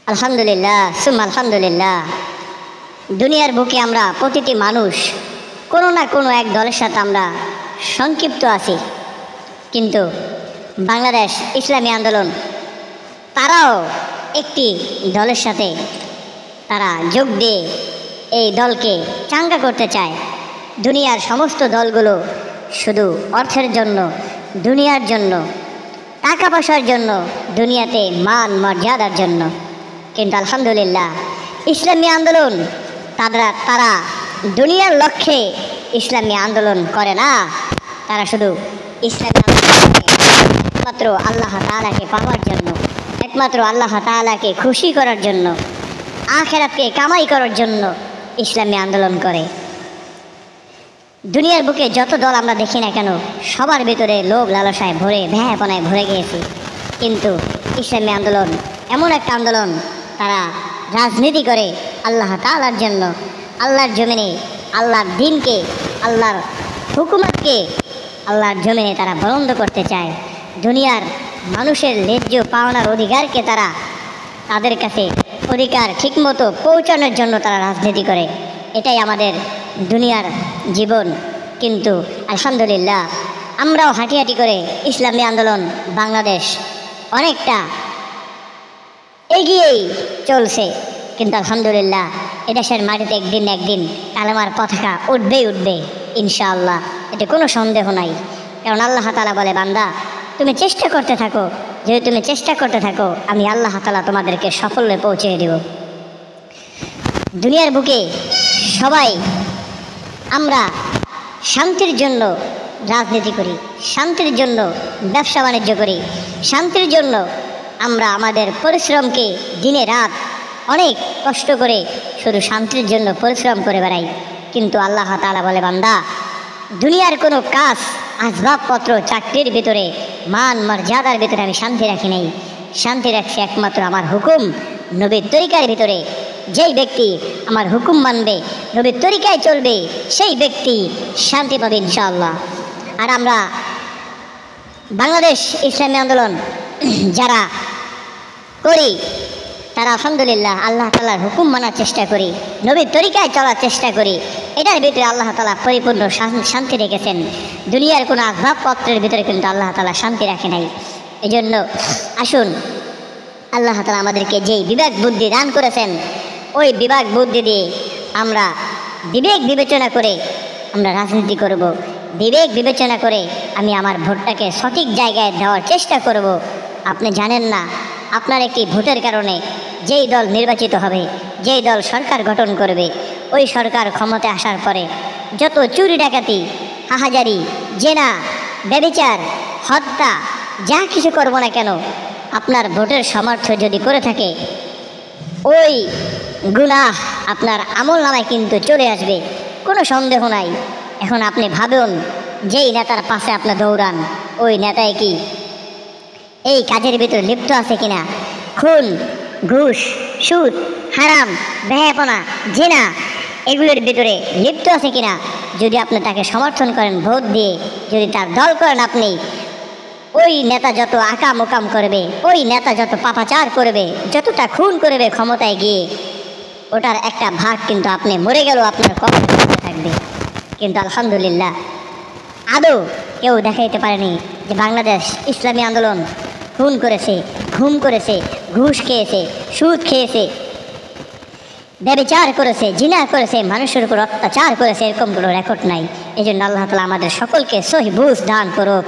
আলহামদুলিল্লাহ সুম্মা আলহামদুলিল্লাহ। দুনিয়ার বুকে আমরা প্রতিটি মানুষ কোনো না কোনো এক দলের সাথে আমরা সংক্ষিপ্ত আছি, কিন্তু বাংলাদেশ ইসলামী আন্দোলন তারাও একটি দলের সাথে তারা যোগ দিয়ে এই দলকে চাঙ্গা করতে চায়। দুনিয়ার সমস্ত দলগুলো শুধু অর্থের জন্য, দুনিয়ার জন্য, টাকা পয়সার জন্য, দুনিয়াতে মান মর্যাদার জন্য, কিন্তু আলহামদুলিল্লাহ ইসলামী আন্দোলন তারা দুনিয়ার লক্ষ্যে ইসলামী আন্দোলন করে না। তারা শুধু ইসলামী একমাত্র আল্লাহ তাআলাকে পাওয়ার জন্য, একমাত্র আল্লাহ তাআলাকে খুশি করার জন্য, আখিরাতকে কামাই করার জন্য ইসলামী আন্দোলন করে। দুনিয়ার বুকে যত দল আমরা দেখি না কেন, সবার ভিতরে লোভ লালসায় ভরে, ভ্যাপনায় ভরে গিয়েছে, কিন্তু ইসলামী আন্দোলন এমন একটা আন্দোলন, তারা রাজনীতি করে আল্লাহ তাআলার জন্য, আল্লাহর জমিনে আল্লাহর দ্বীনকে, আল্লাহর হুকুমতকে আল্লাহর জমিনে তারা বন্ধ করতে চায়। দুনিয়ার মানুষের ন্যায্য পাওনার অধিকারকে তারা তাদের কাছে অধিকার ঠিকমতো পৌঁছানোর জন্য তারা রাজনীতি করে। এটাই আমাদের দুনিয়ার জীবন। কিন্তু আলহামদুলিল্লাহ আমরাও হাঁটি হাঁটি করে ইসলামী আন্দোলন বাংলাদেশ অনেকটা এগিয়েই চলছে, কিন্তু আলহামদুলিল্লাহ এদেশের মাটিতে একদিন না একদিন কালেমার পতাকা উঠবেই উঠবে ইনশাআল্লাহ, এতে কোনো সন্দেহ নাই। কারণ আল্লাহ তাআলা বলে, বান্দা তুমি চেষ্টা করতে থাকো, যদি তুমি চেষ্টা করতে থাকো আমি আল্লাহ তাআলা তোমাদেরকে সাফল্যে পৌঁছে দেব। দুনিয়ার বুকে সবাই আমরা শান্তির জন্য রাজনীতি করি, শান্তির জন্য ব্যবসা বাণিজ্য করি, শান্তির জন্য আমরা আমাদের পরিশ্রমকে দিনে রাত অনেক কষ্ট করে শুধু শান্তির জন্য পরিশ্রম করে বেড়াই। কিন্তু আল্লাহ তাআলা বলে, বান্দা দুনিয়ার কোনো কাজ, আসবাবপত্র, চাকরির ভিতরে, মান মর্যাদার ভিতরে আমি শান্তি রাখি নাই। শান্তি রাখছি একমাত্র আমার হুকুম নবীর তরিকার ভিতরে। যেই ব্যক্তি আমার হুকুম মানবে, নবীর তরিকায় চলবে, সেই ব্যক্তি শান্তি পাবে ইনশাআল্লাহ। আর আমরা বাংলাদেশ ইসলামী আন্দোলন যারা করি, তারা আলহামদুলিল্লাহ আল্লাহ তাআলার হুকুম মানার চেষ্টা করি, নবীর তরিকায় চলার চেষ্টা করি। এটার ভিতরে আল্লাহ তাআলা পরিপূর্ণ শান্তি রেখেছেন। দুনিয়ার কোনো আসবাবপত্রের ভিতরে কিন্তু আল্লাহ তাআলা শান্তি রাখে নাই। এজন্য আসুন, আল্লাহ তাআলা আমাদেরকে যেই বিবেক বুদ্ধি দান করেছেন, ওই বিবেক বুদ্ধি দিয়ে আমরা বিবেক বিবেচনা করে আমরা রাজনীতি করব। বিবেক বিবেচনা করে আমি আমার ভোটটাকে সঠিক জায়গায় দেওয়ার চেষ্টা করব। আপনি জানেন না, আপনার একটি ভোটের কারণে যেই দল নির্বাচিত হবে, যেই দল সরকার গঠন করবে, ওই সরকার ক্ষমতায় আসার পরে যত চুরি ডাকাতি, হাহাজারি, জেনা, ব্যভিচার, হত্যা যা কিছু করব না কেন, আপনার ভোটের সমর্থন যদি করে থাকে, ওই গুনাহ আপনার আমলনামায় কিন্তু চলে আসবে, কোনো সন্দেহ নাই। এখন আপনি ভাবুন, যেই নেতার পাশে আপনি দৌড়ান, ওই নেতায় কি এই কাজের ভিতরে লিপ্ত আছে কিনা? খুন, ঘুষ, সুদ, হারাম, বেহায়াপনা, জিনা, এগুলোর ভিতরে লিপ্ত আছে কিনা? যদি আপনি তাকে সমর্থন করেন ভোট দিয়ে, যদি তার দল করেন আপনি, ওই নেতা যত আকাম ওকাম করবে, ওই নেতা যত পাপাচার করবে, যতটা খুন করবে ক্ষমতায় গিয়ে, ওটার একটা ভাগ কিন্তু আপনি মরে গেলেও আপনার কবর থাকবে। কিন্তু আলহামদুলিল্লাহ আদৌ কেউ দেখাইতে পারেনি যে বাংলাদেশ ইসলামী আন্দোলন খুন করেছে, ঘুম করেছে, ঘুষ খেয়েছে, সুদ খেয়েছে, ব্যভিচার করেছে, জিনা করেছে, মানুষের উপর অত্যাচার করেছে, এরকম কোনো রেকর্ড নাই। এই জন্য আল্লাহ তাআলা আমাদের সকলকে সহি বুঝ দান করুক।